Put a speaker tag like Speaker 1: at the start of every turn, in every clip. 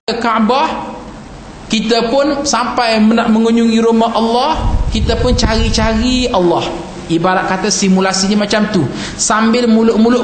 Speaker 1: Kaabah, kita pun sampai nak mengunjungi rumah Allah, kita pun cari-cari Allah. Ibarat kata simulasinya macam tu, sambil mulut-mulut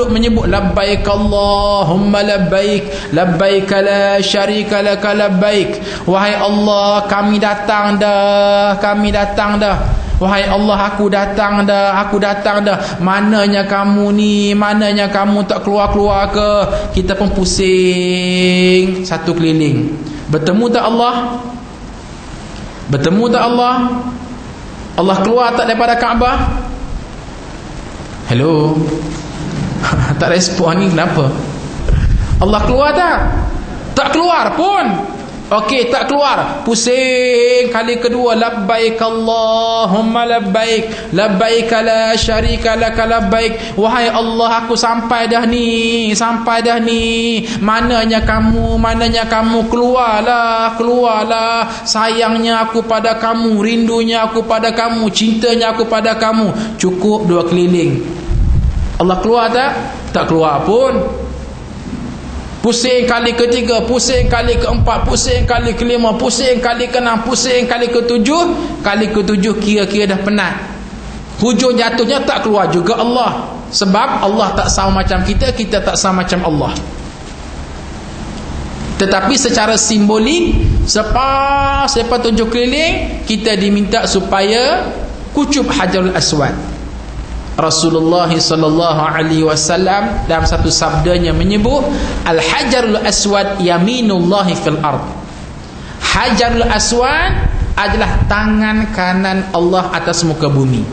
Speaker 1: menyebut, labbaik Allahumma labbaik, labbaik la syarika lak labbaik. Wahai Allah, kami datang dah, kami datang dah. Wahai Allah, aku datang dah, aku datang dah. Mananya kamu ni, mananya kamu tak keluar-keluar ke? Kita pun pusing satu keliling. Bertemu tak Allah? Bertemu tak Allah? Allah keluar tak daripada Kaabah? Hello? Tak respon ni, kenapa? Allah keluar tak? Tak keluar pun. Okey, tak keluar. Pusing kali kedua, labbaik Allahumma labbaik, labbaik la syarika lak labbaik. Wahai Allah, aku sampai dah ni, sampai dah ni. Mananya kamu, keluarlah, keluarlah. Sayangnya aku pada kamu, rindunya aku pada kamu, cintanya aku pada kamu. Cukup 2 keliling. Allah keluar tak? Tak keluar pun. Pusing kali ketiga, pusing kali keempat, pusing kali kelima, pusing kali keenam, pusing kali ketujuh. Kali ketujuh kira-kira dah penat. Hujung jatuhnya tak keluar juga Allah. Sebab Allah tak sama macam kita, kita tak sama macam Allah. Tetapi secara simbolik, selepas 7 keliling, kita diminta supaya kucup Hajarul Aswad. Rasulullah sallallahu alaihi wasallam dalam satu sabdanya menyebut, Al-Hajarul Aswad yaminullahi fil ard. Hajarul Aswad adalah tangan kanan Allah atas muka bumi.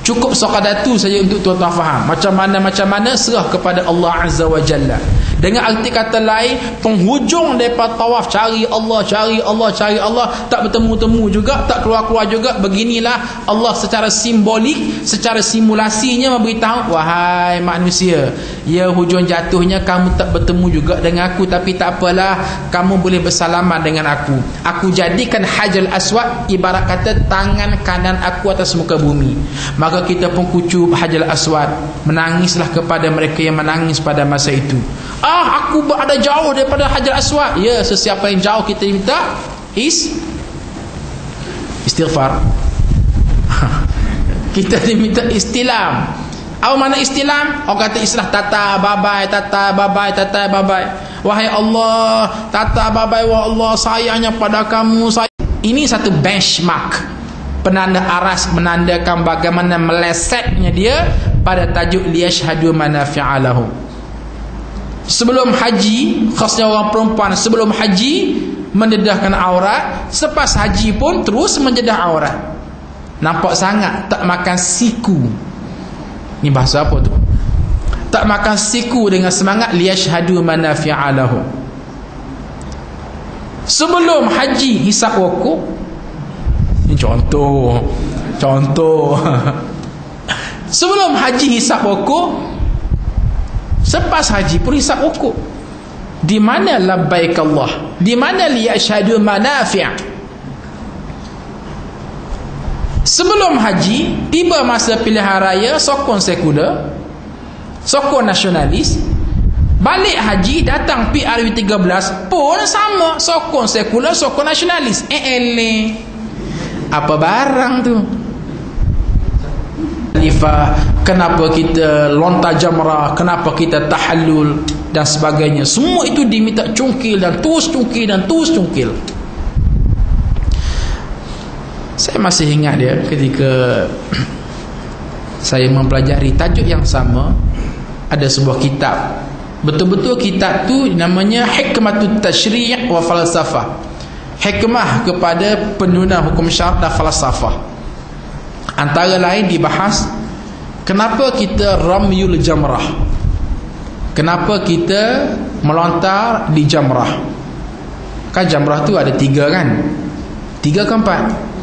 Speaker 1: Cukup sekadar tu saja untuk tuan-tuan faham macam mana serah kepada Allah Azza wa Jalla. Dengan arti kata lain, penghujung daripada tawaf cari Allah, cari Allah, cari Allah, tak bertemu-temu juga, tak keluar-keluar juga. Beginilah Allah secara simbolik, secara simulasinya memberitahu, wahai manusia, ya hujung jatuhnya kamu tak bertemu juga dengan aku, tapi tak apalah, kamu boleh bersalaman dengan aku. Aku jadikan Hajarul Aswad ibarat kata tangan kanan aku atas muka bumi. Maka kita pun kucup Hajarul Aswad. Menangislah kepada mereka yang menangis pada masa itu. Aku berada jauh daripada Hajar Aswad. Ya, sesiapa yang jauh kita minta istighfar. Kita diminta istilam. Apa makna istilam? Orang kata istilah tata babai, tata babai, tata babai. Wahai Allah, tata babai, wahai Allah, sayangnya pada kamu. Ini satu benchmark, penanda aras, menandakan bagaimana melesetnya dia pada tajuk liyashhadu manafi'a lahum. Sebelum haji, khasnya orang perempuan sebelum haji mendedahkan aurat, selepas haji pun terus mendedah aurat. Nampak sangat tak makan siku. Ni bahasa apa tu? Tak makan siku dengan semangat liyashhadu manafi'a lahum. Sebelum haji hisap wukuf. Ini contoh. Sebelum haji hisap wukuf, selepas haji pun hisap wukuf. Di mana labbaik Allah? Di mana liyashhadu manafi'? Sebelum haji, tiba masa pilihan raya, sokong sekular, sokong nasionalis. Balik haji, datang PRU 13 pun sama, sokong sekular, sokong nasionalis. Apa barang tu? Kenapa kita lontar jamrah, kenapa kita tahallul dan sebagainya, semua itu diminta cungkil dan terus cungkil dan terus cungkil. Saya masih ingat dia ketika saya mempelajari tajuk yang sama. Ada sebuah kitab, betul-betul kitab tu namanya Hikmatut Tashri' wa Falsafah, hikmah kepada penyusunan hukum syarak dan falsafah. Antara lain dibahas kenapa kita ramyul jamrah, kenapa kita melontar di jamrah. Kan jamrah tu ada 3 kan? 3 ke 4?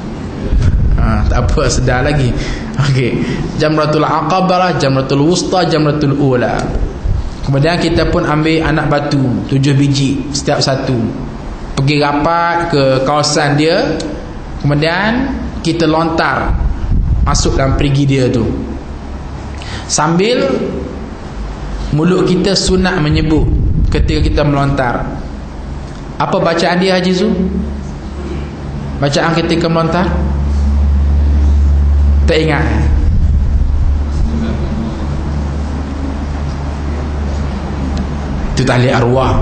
Speaker 1: Tak apa, sedar lagi. Okey, Jamratul Aqabah, Jamratul Wusta, Jamratul Ula. Kemudian kita pun ambil anak batu 7 biji setiap satu, pergi rapat ke kawasan dia, kemudian kita lontar masuk dalam perigi dia tu, sambil mulut kita sunat menyebut ketika kita melontar. Apa bacaan dia Haji Zul? Bacaan ketika melontar? Tak ingat. Itu tahlil arwah.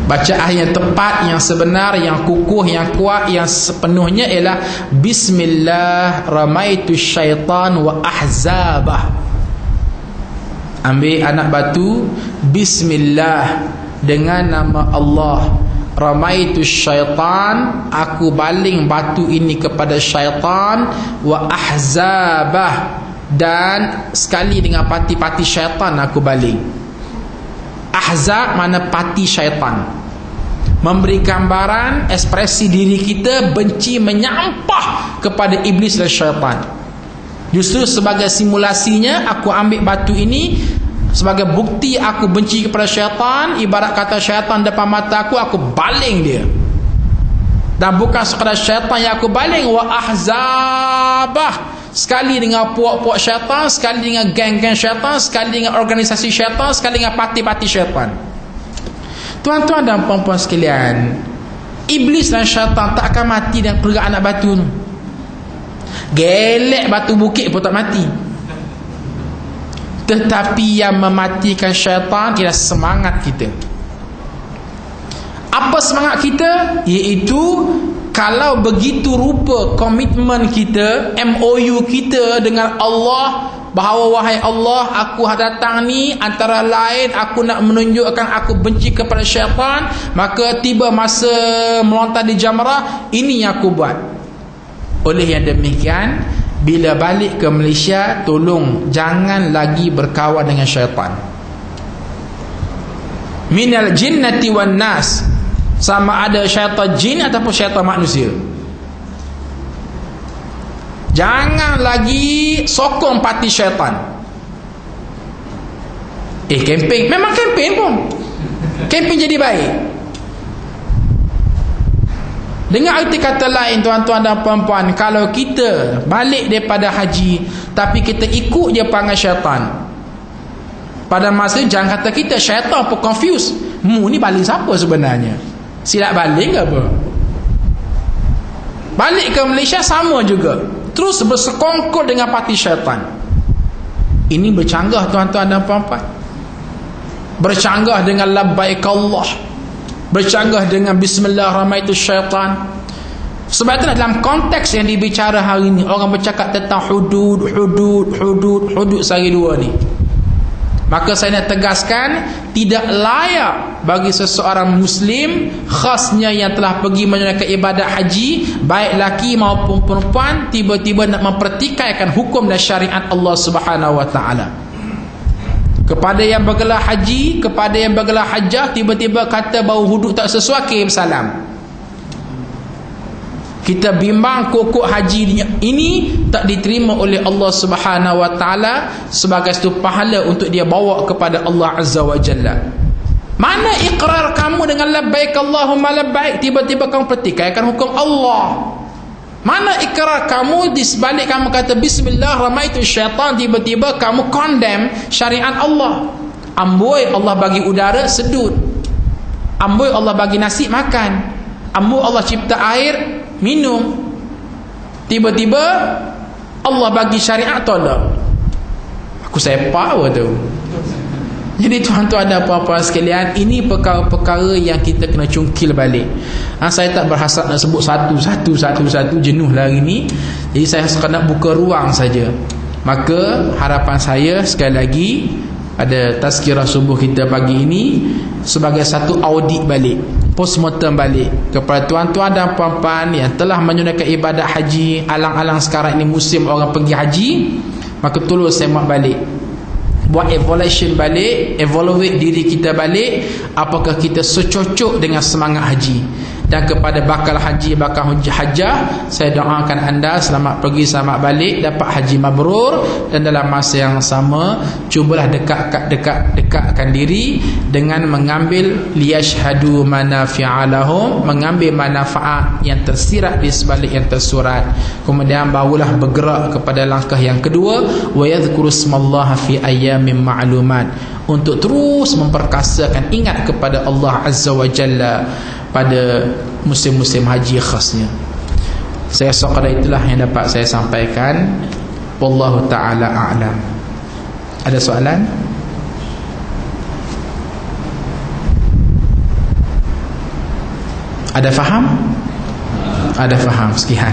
Speaker 1: Bacaan yang tepat, yang sebenar, yang kukuh, yang kuat, yang sepenuhnya ialah Bismillah ramaitu syaitan wa ahzabah. Ambil anak batu, Bismillah, dengan nama Allah, ramaitu syaitan, aku baling batu ini kepada syaitan, wa ahzabah, dan sekali dengan pati-pati syaitan aku baling. Ahzab mana pati syaitan, memberi gambaran ekspresi diri kita benci menyampah kepada iblis dan syaitan. Justru sebagai simulasinya, aku ambil batu ini sebagai bukti aku benci kepada syaitan. Ibarat kata syaitan depan mata aku baling dia. Dan bukan sekadar syaitan yang aku baling, wa ahzabah, sekali dengan puak-puak syaitan, sekali dengan geng-geng syaitan, sekali dengan organisasi syaitan, sekali dengan parti-parti syaitan. Tuan-tuan dan puan-puan sekalian, iblis dan syaitan tak akan mati dengan pergerak anak batu tu. Gelek batu bukit pun tak mati. Tetapi yang mematikan syaitan ialah semangat kita. Apa semangat kita? Iaitu kalau begitu rupa komitmen kita, MOU kita dengan Allah, bahawa wahai Allah, aku datang ni antara lain aku nak menunjukkan aku benci kepada syaitan, maka tiba masa melontar di jamrah, ini yang aku buat. Oleh yang demikian, bila balik ke Malaysia, tolong jangan lagi berkawan dengan syaitan. Minal jinnati wan nas, sama ada syaitan jin ataupun syaitan manusia. Jangan lagi sokong parti syaitan. Kempen, memang kempen pun, kempen jadi baik. Dengan arti kata lain, tuan-tuan dan puan-puan, kalau kita balik daripada haji tapi kita ikut je panggil syaitan, pada masa jangan kata kita, syaitan pun confuse, mu ni baling siapa sebenarnya? Silap baling ke apa? Balik ke Malaysia sama juga, terus bersekongkol dengan parti syaitan. Ini bercanggah tuan-tuan dan puan-puan, bercanggah dengan labbaik Allah, bercanggah dengan bismillahirrahmanirrahim syaitan. Sebab itu dalam konteks yang dibicara hari ini, orang bercakap tentang hudud sehari dua ni, maka saya nak tegaskan, tidak layak bagi seseorang Muslim, khasnya yang telah pergi menunaikan ibadat haji, baik laki maupun perempuan, tiba-tiba nak mempertikaikan hukum dan syariat Allah Subhanahu Wa Taala. Kepada yang bergelar haji, kepada yang bergelar hajjah, tiba-tiba kata bau hudud tak sesuai, kirim salam. Kita bimbang kokok haji ini tak diterima oleh Allah Subhanahu Wa Taala sebagai satu pahala untuk dia bawa kepada Allah Azza wa Jalla. Mana ikrar kamu dengan labbaik Allahumma labbaik, tiba-tiba kamu pertikaikan hukum Allah? Mana ikrar kamu di sebalik kamu kata bismillahirrahmanirrahim syaitan, tiba-tiba kamu condemn syariat Allah? Amboi Allah bagi udara sedut, amboi Allah bagi nasi makan, amboi Allah cipta air minum, tiba-tiba Allah bagi syariat tolak. Aku sepak apa tu? Jadi tuan-tuan dan puan-puan sekalian, ini perkara-perkara yang kita kena cungkil balik. Saya tak berhasrat nak sebut satu-satu, jenuh lah hari ni. Jadi saya sekadar buka ruang saja. Maka harapan saya sekali lagi, ada tazkirah subuh kita pagi ini sebagai satu audit balik, postmortem balik kepada tuan-tuan dan puan-puan yang telah menunaikan ibadat haji. Alang-alang sekarang ini musim orang pergi haji, maka tolong semak balik, buat evaluation balik, evaluate diri kita balik, apakah kita secocok dengan semangat haji. Dan kepada bakal haji, bakal hajjah, saya doakan anda selamat pergi selamat balik, dapat haji mabrur. Dan dalam masa yang sama, cubalah dekatkan diri dengan mengambil liyashhadu manafi'a lahum, mengambil manfaat yang tersirat di sebalik yang tersurat. Kemudian barulah bergerak kepada langkah yang kedua, wa yadhkuru smallaha fi ayyamin ma'lumat, untuk terus memperkasakan ingat kepada Allah Azza wa Jalla pada musim-musim haji khasnya. Saya rasa pada itulah yang dapat saya sampaikan. Wallahu ta'ala a'lam. Ada soalan? Ada faham? Ada faham. Sekian.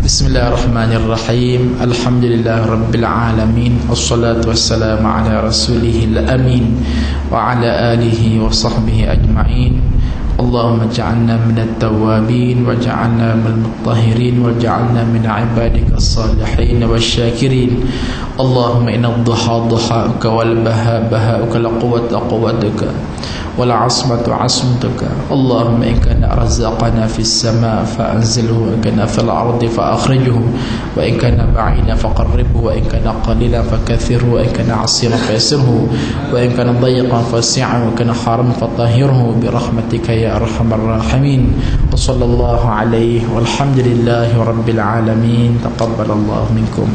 Speaker 1: Bismillahirrahmanirrahim. Alhamdulillah Rabbil Alamin. Wassalatu wassalamu ala rasulihil amin wa ala alihi wa sahbihi ajma'in. Allahumma ja'alna minat tawabin wa ja'alna minal mutahhirin wa ja'alna min ibadika as-salihin wa syakirin. Allahumma inna ad-duha duha'uka wal baha baha'uka la quwwata quwwatuka wal 'asmatu 'asmatuka. Allahumma in kana razaqana fis sama' fa anzilhu wa kana fil ardi fa akhrijhu wa in kana ba'ida fa qarribhu wa in kana qalilan fa kathirhu wa in kana 'asiran fa yassirhu wa in kana dayiqan fa wasi'hu wa kana haraman fa tahhirhu bi rahmatika ya arhamar rahimin. Wa sallallahu alaihi walhamdulillahi rabbil alamin. Taqabbalallahu minkum.